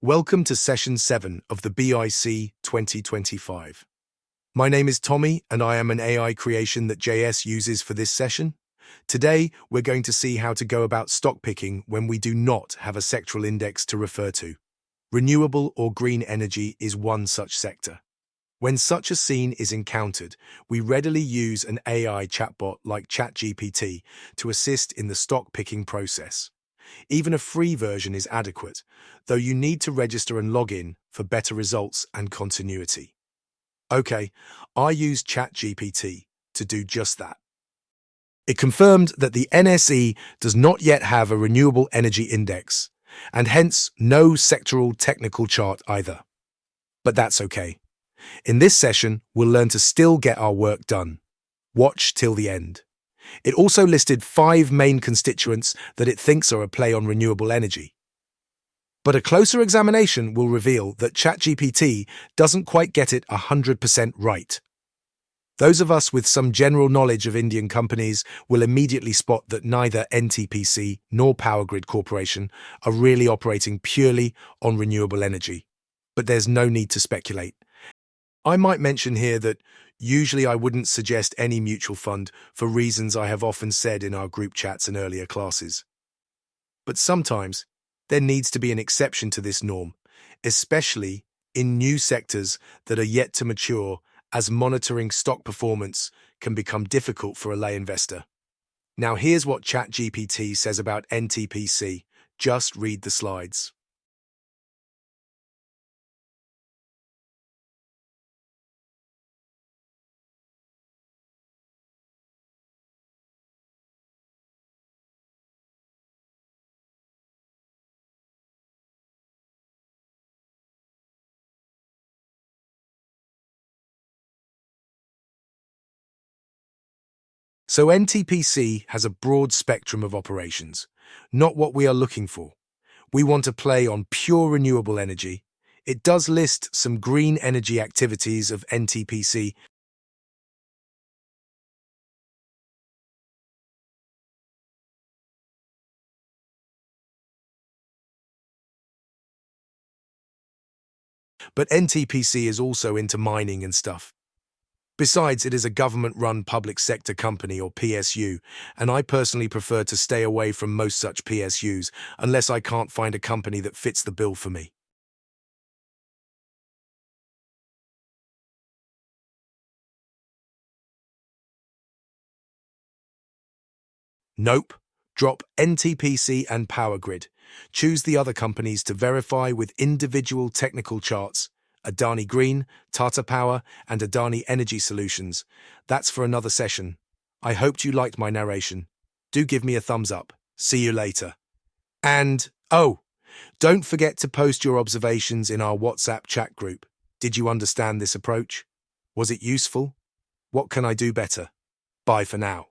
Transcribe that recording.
Welcome to Session 7 of the BIC 2025. My name is Tommy and I am an AI creation that JS uses for this session. Today, we're going to see how to go about stock picking when we do not have a sectoral index to refer to. Renewable or green energy is one such sector. When such a scene is encountered, we readily use an AI chatbot like ChatGPT to assist in the stock picking process. Even a free version is adequate, though you need to register and log in for better results and continuity. Okay, I used ChatGPT to do just that. It confirmed that the NSE does not yet have a renewable energy index, and hence no sectoral technical chart either. But that's okay. In this session, we'll learn to still get our work done. Watch till the end. It also listed 5 main constituents that it thinks are a play on renewable energy. But a closer examination will reveal that ChatGPT doesn't quite get it 100% right. Those of us with some general knowledge of Indian companies will immediately spot that neither NTPC nor Power Grid Corporation are really operating purely on renewable energy. But there's no need to speculate. I might mention here that usually I wouldn't suggest any mutual fund for reasons I have often said in our group chats and earlier classes. But sometimes there needs to be an exception to this norm, especially in new sectors that are yet to mature, as monitoring stock performance can become difficult for a lay investor. Now here's what ChatGPT says about NTPC. Just read the slides. So NTPC has a broad spectrum of operations, not what we are looking for. We want to play on pure renewable energy. It does list some green energy activities of NTPC, but NTPC is also into mining and stuff. Besides, it is a government-run public sector company or PSU, and I personally prefer to stay away from most such PSUs unless I can't find a company that fits the bill for me. Nope. Drop NTPC and Power Grid. Choose the other companies to verify with individual technical charts. Adani Green, Tata Power, and Adani Energy Solutions. That's for another session. I hoped you liked my narration. Do give me a thumbs up. See you later. And, don't forget to post your observations in our WhatsApp chat group. Did you understand this approach? Was it useful? What can I do better? Bye for now.